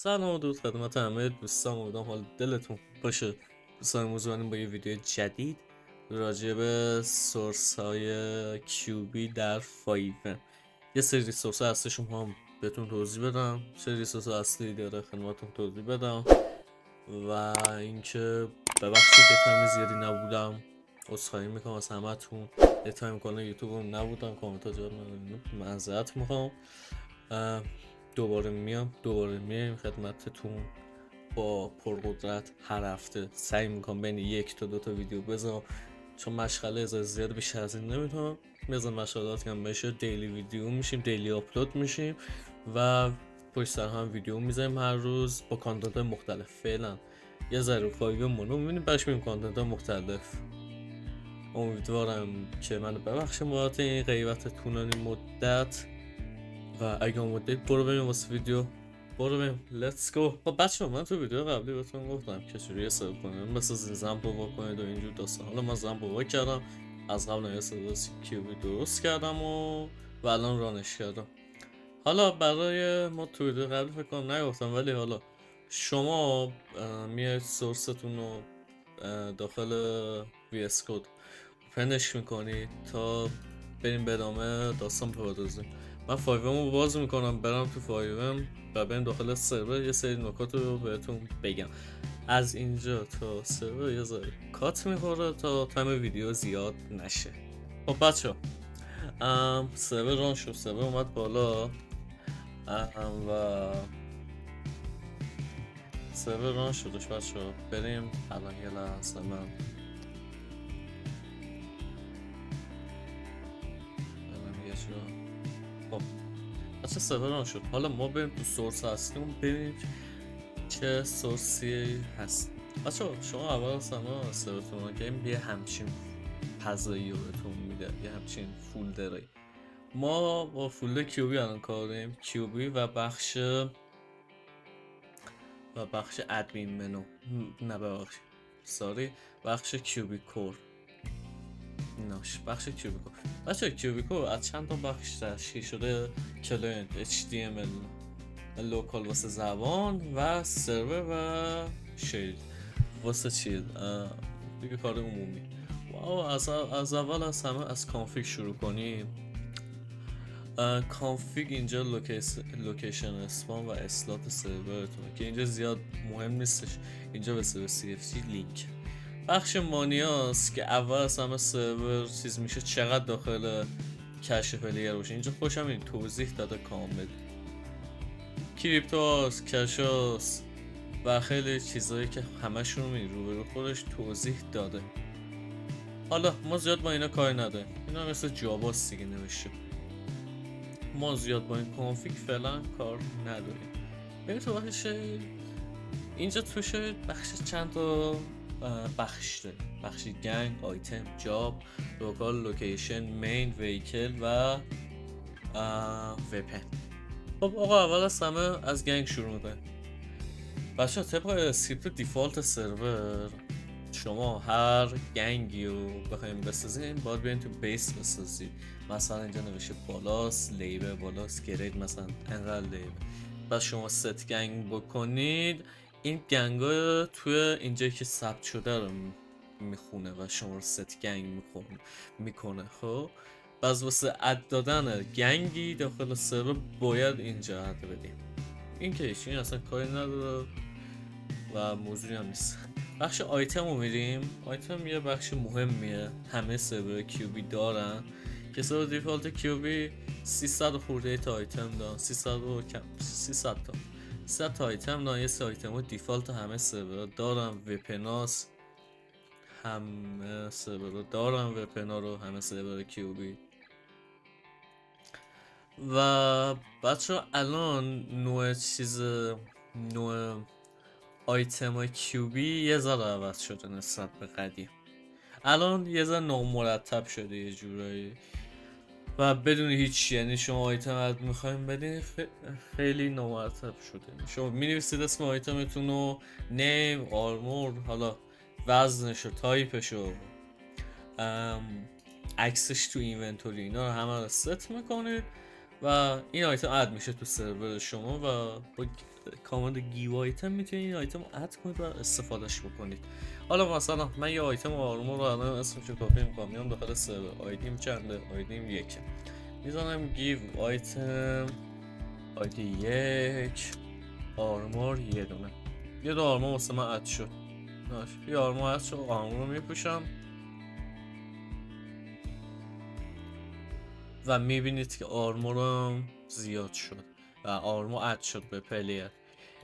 سلام و درود خدمت همه دوستان، امیدوارم حال دلتون باشه. دوستان موضوع با یه ویدیو جدید راجع به سورس های کیوبی در فایون. یه سری ریسورس هستشون هم بهتون توضیح بدم، سری ریسورس اصلی داره خدمتتون توضیح بدم و اینکه ببخشید تایم زیادی نبودم، عذرخواهی میکنم از همتون. یه تایم کانال یوتیوب هم نبودم، کامنت ها جواب ندادم، معذرت میخوام. دوباره میایم خدمتتون با پرقدرت. هر هفته سعی میکنم بین 1 تا 2 تا ویدیو بذارم، چون مشغله زیاد بیشتر از این نمیتونم. میذارم مشغلات کم بشه، دیلی ویدیو میشیم، دیلی آپلود میشیم و پشت سر هم ویدیو میذاریم هر روز با کانتنت مختلف. فعلا یه ذره فایو مونو میبینیم، بهش میبینیم کانتنت مختلف. امیدوارم که منو ببخشیم بابت این غیبت طولانی مدت و اگه اومده برو بریم واسه ویدیو، برو بریم لیتس گو. خب بچه من تو ویدیو قبلی بهتون گفتم که چجوری حساب کنید، مثل زنبو کنید و اینجور داستان. حالا من زنبو کردم، از قبل یه سری کیوبی درست کردم و الان رانش کردم. حالا برای ما تو ویدیو قبلی فکر کنم نگفتم، ولی حالا شما میاید سورستون رو داخل وی اس کد پنش میکنید تا بریم به ادامه داستان بپردازیم. من فایوم باز میکنم، برم تو فایوم و بریم داخل سرور یه سری نکات رو بهتون بگم. از اینجا تا سرور یه ذره کات میخوره تا تایم ویدیو زیاد نشه. خب بچه سرور ران شد، سرور اومد بالا و سرور ران شدش بچه. بریم الان یه لحظه من خب بچه سرور ران شد. حالا ما بریم تو سورس هستیم، ببینیم چه سورسی هست. بچه شما اول از همه سرورتون رو گیم یه همچین فضایی رو بهتون میده، یه همچین فولدری. ما با فولدر کیوبی الان کار داریم، کیوبی و بخش ادمین منو، نه ببخشید ساری، بخش کیوبی کور. بخش کیوبی کور. بچه کیوبی کور از چند تا بخش تشکیل شده: کلاینت، HTML، لوکال واسه زبان و سرور و شیل واسه چیز دیگه کار عمومی. واو، از اول از همه از کانفیگ شروع کنیم. کانفیگ اینجا لوکیشن اسپان و اسلات سرورتونه که اینجا زیاد مهم نیستش، اینجا به سرور CFG لینک. بخش مانیاست که اول از همه سرور چیز میشه چقدر داخل کش پلیر باشه. اینجا خوشم این توضیح داده کامل، کریپتوس، کشاس و خیلی چیزایی که همشون رو خودش توضیح داده. حالا ما زیاد با اینا کاری نداریم، اینا مثل جاواست دیگه نوشته، ما زیاد با این کانفیگ فعلا کار نداریم. ببین تو بخش اینجا توش بخش چند تا بخش داریم: بخش گنگ، آیتم، جاب، لوکال، لوکیشن، مین، ویکل و وپن. خب آقا اول از همه از گنگ شروع میکنیم. بچه طبق اسکریپت دیفالت سرور شما هر گنگی رو بخوایم بسازیم باید بیاین تو بیس بسازید. مثلا اینجا نوشته بالاست لیبل، بالاست گرید، مثلا انقدر لیبل. بعد شما ست گنگ بکنید، این گنگا توی اینجا که ثبت شده رو میخونه و شما رو ست گنگ میکنه. خب باز واسه اد دادن گنگی داخل سرور باید اینجا اد بدیم. این که این اصلا کاری نداره و موضوعی هم نیست. بخش آیتم رو میریم. آیتم یه بخش مهمیه، همه سرور کیوبی دارن که سرور دیفالت کیوبی 300 خورده تا آیتم دارن، 300 تا آیتم دارن. یه سری آیتم ها دیفالت همه سرور دارن. وپناس همه سرور دارن، وپنا رو همه سرور کیوبی. و بچه الان نوع آیتم های کیوبی یه ذره عوض شده نسبت به قدیم. الان یه ذره نامرتب شده یه جورایی و بدون هیچ، یعنی شما آیتم اد میخوایم بدین خیلی نامرتب شده. شما مینویسید اسم آیتمتون رو، نیم، آرمور، حالا وزنش و تایپش و عکسش تو اینونتوری، اینا رو همه رو ست میکنید و این آیتم اد میشه تو سرور شما و با کامند گیو آیتم میتونید این آیتم رو اد کنید و استفادهش بکنید. حالا مثلا من یه آیتم آرمور رو الان اسمشو کپی میکنم، میام داخل سرور، آیدیم چنده؟ آیدیم 1 میزنم گیو آیتم آیدی 1 آرمور یه دونه آرمور واسه من اد شد. یه آرمور اد شد، آرمور رو میپوشم و میبینید که آرمورم زیاد شد و آرمور اد شد به پلیر.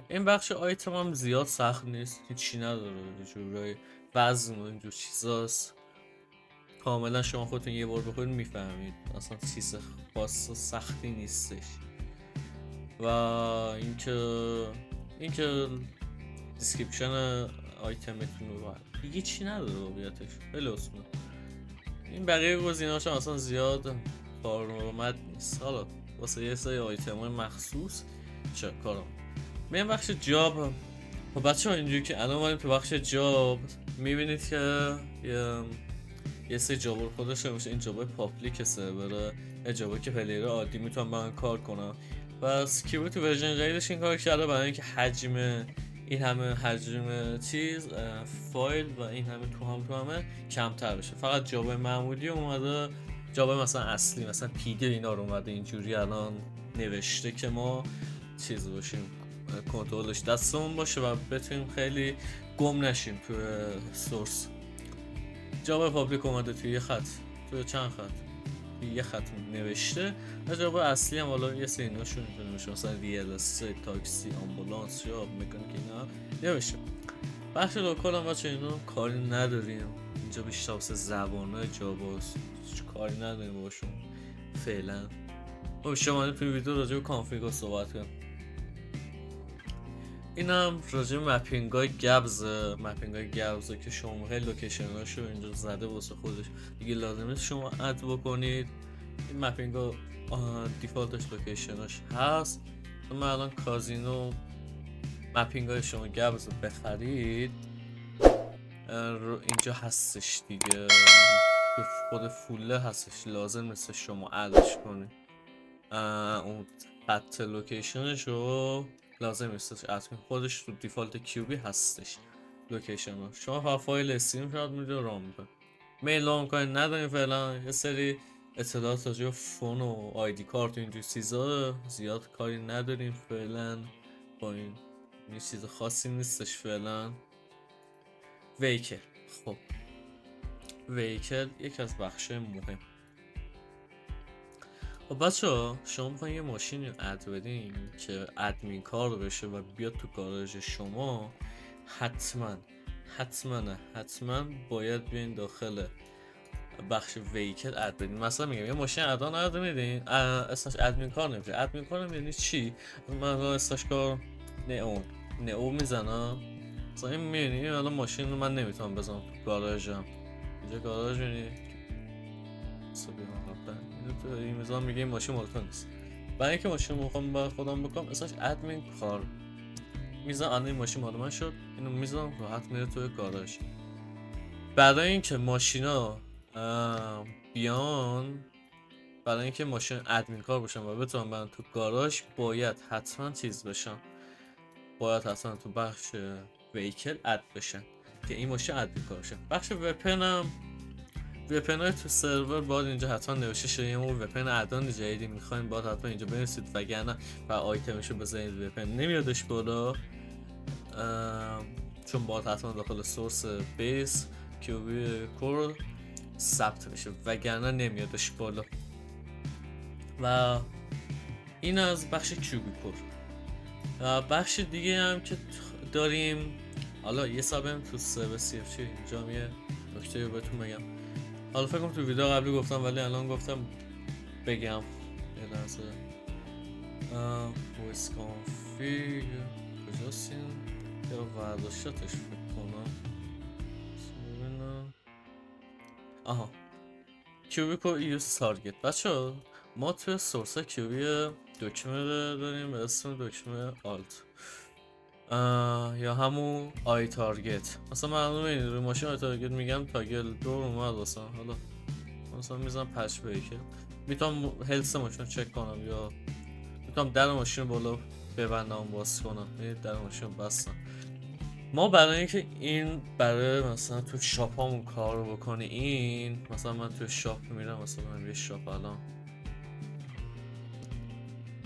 این بخش آیتم هم زیاد سخت نیست، هیچی نداره، جورای وزن و اینجور چیزاست، کاملا شما خودتون یه بار بخورید میفهمید، اصلا چیز خاص و سختی نیستش. و اینکه دیسکریپشن آیتمتون رو دیگه چی نداره واقعیتش، خیلی آسونه. این بقیه گزینه‌هاش اصلا زیاد کارآمد نیست. حالا واسه یه سری آیتم‌های مخصوص چه کارم میام بخش جاب. خب بچه‌ها اینجوری که الان اومدیم تو بخش جاب، میبینید که یه سری جاب رو خودش میشه. این جابای پابلیک سرور، جابایی که پلیر عادی میتونن با من کار کنن و سکیوریتی ورژن جدیدش این کار کرده برای اینکه این همه حجم چیز فایل و این همه تو همه کمتر بشه. فقط جابای معمولی اومده، جابای مثلا اصلی مثلا پیده اینا رو اومده اینجوری الان نوشته که ما چیز باشیم، کنترلش دستمون باشه و بتونیم خیلی گم نشیم توی سورس. جابای پابلیک اومده توی یه خط، توی چند خط، یه خط نوشته و جواب اصلی هم حالا یه سری ایناشون میتونه باشه، مثلا ریال استیت، تاکسی، آمبولانس یا مکانیک اینا نوشته. بخش لوکال هم بچه اینو کاری نداریم، اینجا بیشتر واسه زبان‌های جاواست، هیچ کاری نداریم باشون فعلا. خب شما تو ویدیو راجع به کانفیگ صحبت کنم. اینم راجع به مپینگ‌های گبزه که شما خیلی لوکیشن‌هاشو اینجا زده واسه خودش، دیگه لازم نیست شما اد بکنید. این مپینگ‌ها دیفالتش لوکیشناش هست. من الان کازینو مپینگ‌های شما گبز بخرید اینجا هستش دیگه، خود فوله هستش، لازم نیست شما ادش کنید. اون خط لوکیشنش رو لازم نیستش اد کنید، خودش تو دیفالت کیوبی هستش لوکیشن ها. شما فقط فایل استریم شاد میده رام میکنه. میل رام کنید نداریم فعلا. یه سری اطلاعات راجع به فون و آیدی کارت و اینجور چیزا زیاد کاری نداریم فعلا، با این چیز خاصی نیستش فعلا. ویکل، خب ویکل یکی از بخش مهم. خب بچه ها شما میخواین یه ماشین رو اد بدین که ادمین کار بشه و بیاد تو گاراژ شما، حتما باید بیاین داخل بخش ویکل اد بدین. مثلا میگم یه ماشین ادان اد میدین، اسمش ادمین کار نمیشه. ادمین کار یعنی چی؟ من اسمش کار نئو میزنم. مثلا این میبینی الان ماشین رو من نمیتونم بزنم تو گاراژم، اینجا گاراژ میبینی تو این میزان میگه این ماشین مال تو نیست. برای اینکه ماشین میخوام با خودم بکنم اسمش ادمین کار میزنم. الان این ماشین مال من شد، اینو میزنم راحت میره توی گاراژ. برای اینکه ماشینا بیان، برای اینکه ماشین ادمین کار باشن و بتونن برن تو گاراژ، باید حتما چیز بشن، باید حتما تو بخش ویکل اد بشن که این ماشین ادمین کار بشه. بخش وپن های تو سرور باید اینجا حتما نوشته شده، یه وپن ادان جدیدی میخواین باید حتما اینجا بنویسید وگرنه و آیتمشو بزنید وپن نمیادش بالا، چون باید حتما داخل سورس بیس کیوبی کور ثبت بشه وگرنه نمیادش بالا. و این از بخش کیوبی کور. بخش دیگه هم که داریم، حالا یه سابم تو سرور سی اف چی اینجا یه نکته رو بهتون بگم. حالا فکر کنم تو ویدیو قبلی گفتم ولی الان گفتم بگم. یه لحظه ویس کانفیگ کجاست این؟ یا برداشتش فکر کنم ببینم. آها کیوبیکو ایوز تارگت. بچه ها ما توی سورس کیوبی دکمه داریم به اسم دکمه آلت یا همون آی تارگت. مثلا من الان روی ماشین آی تارگت میگم تاگل دور اومد واسه، حالا مثلا میزنم پچ بیکل میتونم هلس ماشین رو چک کنم یا میتونم در ماشین رو بالا ببندم باز کنم. در ماشین بستم. ما برای اینکه این برای مثلا تو شاپ همون کار رو بکنی، این مثلا من تو شاپ میرم، مثلا من یه شاپ الان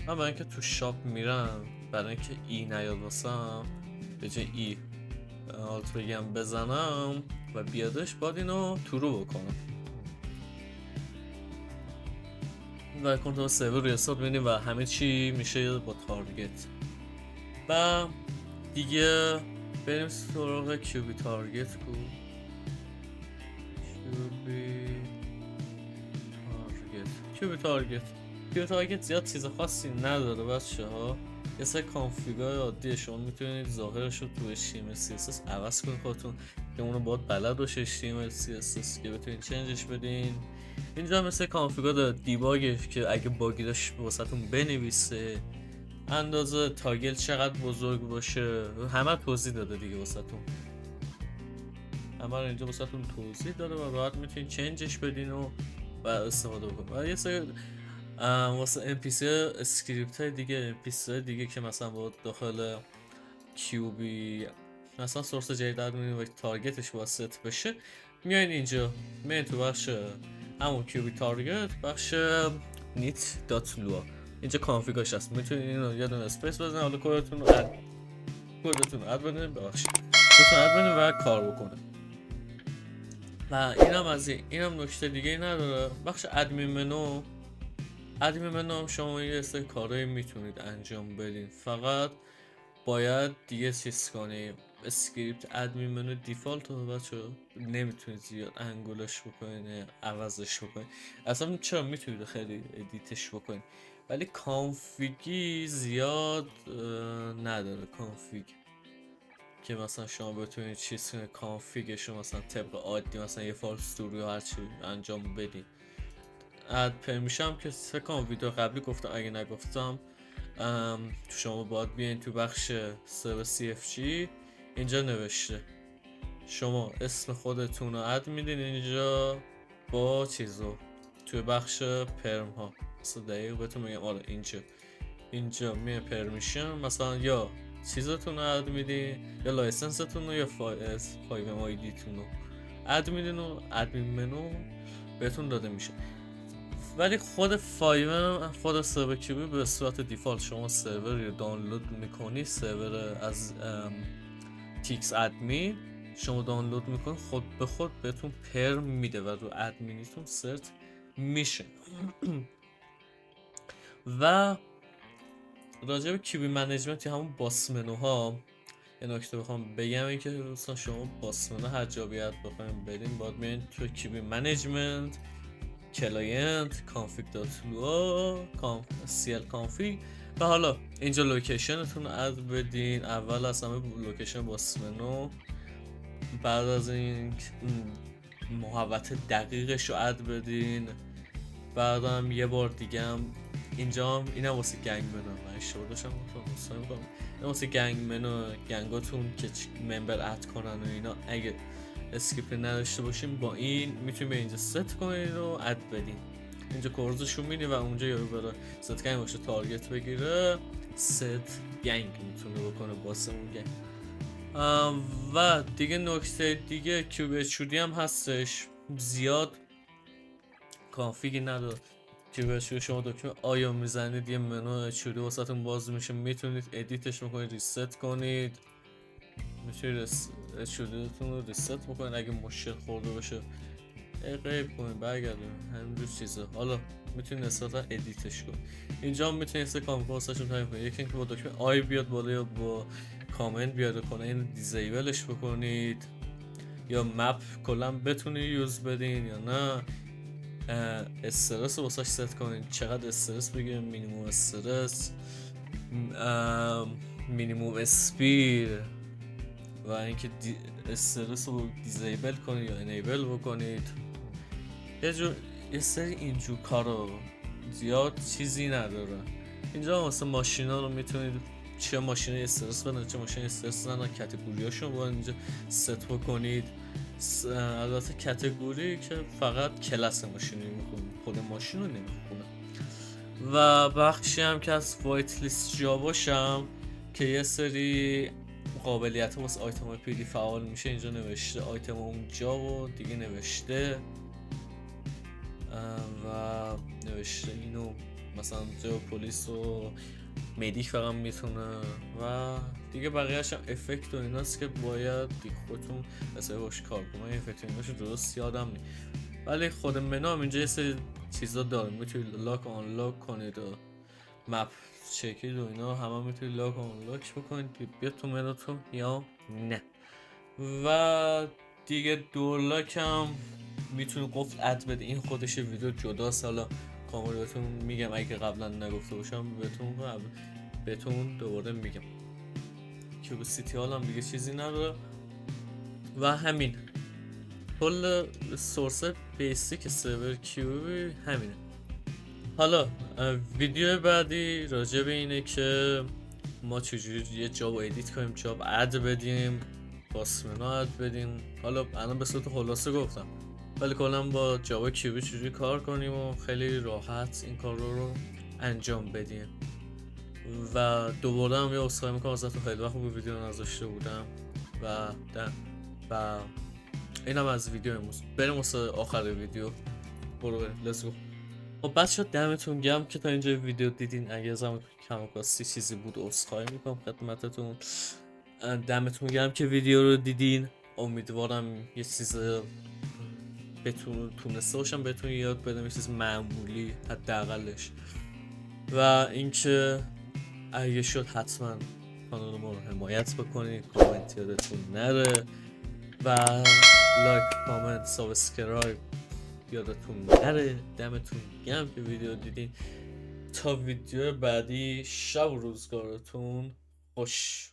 من برای اینکه تو شاپ میرم، برای اینکه ای نیاد واسم، به جای ای آلت بگم بزنم و بیادش، باید اینو تورو بکنم و کنترل سرور ریستارت میدیم و همه چی میشه با تارگت. و دیگه بریم سراغ کیوبی تارگت کو. کیوبی تارگت زیاد چیز خاصی نداره بچه ها. یه سری کانفیگای عادیه، شما میتونید ظاهرش رو تو HTML CSS عوض کنید خودتون که اونو باید بلد باشه HTML CSS که بتونید چنجش بدین. اینجا مثل کانفیگا داره دیباگش که اگه باگی داشت واسهتون بنویسه، اندازه تاگل چقدر بزرگ باشه، همه توضیح داده دیگه واسهتون. همه رو اینجا واسهتون توضیح داده و راحت میتونید چنجش بدین و استفاده بکنید. و یه سری واسه NPC اسکریپت های دیگه، NPC های دیگه که مثلا با داخل کیوبی مثلا سورس جدید ادمین و تارگتش واسط بشه، میاین اینجا، میاین تو بخش همون کیوبی تارگت، بخش نیت.lua، اینجا کانفیگاش هست. میتونید اینو یه دونه اسپیس بزنید، حالا کدتون رو اد بدین، ببخشید کدتون اد بدین و کار بکنه. و اینم از اینم نکته دیگه نداره. بخش ادمین منو هم شما یه سری کارهایی میتونید انجام بدین، فقط باید دیگه چیز کنی. اسکریپت ادمین منو دیفالت رو بچه نمیتونید زیاد انگولش بکنید، عوضش بکنید. اصلا چرا میتونید خیلی ادیتش بکنید، ولی کانفیگی زیاد نداره. کانفیگ که مثلا شما بتونید چیز کنید، کانفیگش رو مثلا طبق عادی مثلا یه فایل استوریو هرچی انجام بدین. اد پرمیشن که فکر کنم ویدیو قبلی گفتم، اگه نگفتم شما باید بیاین تو بخش سرور CFG، اینجا نوشته شما اسم خودتون رو اد میدین اینجا با چیزو تو بخش پرم ها. مثلا دقیق بهتون میگم آره اینجا میه پرمیشن، مثلا یا چیزتون رو اد میدین یا لایسنستون رو یا فایو آیدیتون رو اد میدین و ادمین منو بهتون داده میشه. ولی خود خود سرور کیوبی به صورت دیفالت شما سروری رو دانلود میکنی، سرور از تیکس ادمین شما دانلود میکنی، خود به خود بهتون پرم میده و رو ادمینیتون سرت میشه. و راجع به کیوبی منیجمنت یا همون باس منوها یه نکته بخوام بگم، این که مثلا شما باس منو هر جا بیاد بخوایم بدین، باید میرین تو کیوبی منیجمنت، کلاینت، config.lua، cl config و حالا اینجا لوکیشنتون رو اد بدین. اول از همه لوکیشن باس منو، بعد از این محوطه دقیقش رو اد بدین، بعدم یه بار دیگه هم اینجا اینم واسه گنگ منو، من اشتباه داشتم این واسه گنگ منو، گنگاتون که ممبر اد کنن و اینا اگه اسکریپت نداشته باشیم با این میتونیم به اینجا ست کنید و اد بدین. اینجا کورزشون میدین و اونجا یارو برای ست گنگ باشه تارگت بگیره، ست گنگ میتونه بکنه باسمون گنگ. و دیگه نکته دیگه کیوبی HUD هم هستش، زیاد کانفیگی نداره. کیوبی HUD شما دکمه آیا میزنید یه منو HUD واسهتون باز میشه، میتونید ادیتش بکنید، ریست کنید، میتونید HUDتون رو ریست بکنید، اگه مشکل خورده باشه غیب کنید برگردونید، همینجور چیزا. حالا میتونید اصلا ادیتش کنید. اینجا هم میتونید سه کامنت واسهشون تعیین کنید، یکی اینکه با دکمه آی بیاد بالا یا با کامنت بیاد کنه اینو دیزیبلش بکنید، یا مپ کلا بتونید یوز بدین یا نه. استرس رو واسهش ست کنید، چقدر استرس بگیریم، مینیموم استرس، مینیموم اسپید، و اینکه استرس رو دیزیبل کنید یا انیبل بکنید. یه سری اینجور کارو زیاد چیزی نداره. اینجا واسه ماشینا رو میتونید چه ماشین استرس بدن چه ماشین استرس بدن، کاتگوریاشون رو اینجا ست بکنید. البته کاتگوری که فقط کلاس ماشینی میکنید، خود ماشین رو نمیخونه. و بخشی هم که از وایت لیست جا باشم که یه سری قابلیت واسه آیتم های پیدی فعال میشه. اینجا نوشته آیتم اونجا و دیگه نوشته و نوشته اینو مثلا جو پلیس و مدیک فقط میتونه و دیگه بقیه‌اش هم افکت و ایناست که باید دیگه خودتون مثلا باش کار کنید. افکت ایناشو درست یادم نیست، ولی خود منو هم اینجا یه سری چیزا داره میتونید لاک آن لاک کنید و مپ چکید و اینا همه میتونید لاک آن لاک بکنید بیاد تو منوتون یا نه. و دیگه دور لاک هم میتونید قفل اد بده. این خودش ویدیو جدا سالا کامل بهتون میگم، اگه قبلا نگفته باشم بهتون دوباره میگم. کیوبیسیتی حال هم دیگه چیزی نداره و همین کل سورس بیسیک سرور کیوبی همینه. حالا ویدیو بعدی راجع به اینه که ما چجوری یه جاب ادیت کنیم، جاب اد بدیم، پاسمنا اد بدیم. حالا الان به صورت خلاصه گفتم، ولی کلا با جاوا کیوبی چجوری کار کنیم و خیلی راحت این کار رو انجام بدیم. و دوباره هم یه عذرخواهی میکنم ازتون، خیلی وقت بود ویدیو نذاشته بودم و اینم از ویدیو امروز. بریم واسه آخر ویدیو. برو لیتس گو. خب بچه‌ها دمتون گرم که تا اینجا ویدیو دیدین. اگه زمان کم‌کاستی چیزی بود عذرخواهی میکنم خدمتتون. دمتون گرم که ویدیو رو دیدین. امیدوارم یه چیز تونسته باشم بهتون یاد بدم، یه چیز معمولی حداقلش. و اینکه اگه شد حتما کانال ما رو حمایت بکنید، کامنت یادتون نره و لایک، کامنت، سابسکرایب یادتون نره. دمتون گرم که ویدیو دیدین. تا ویدیو بعدی شب و روزگارتون خوش.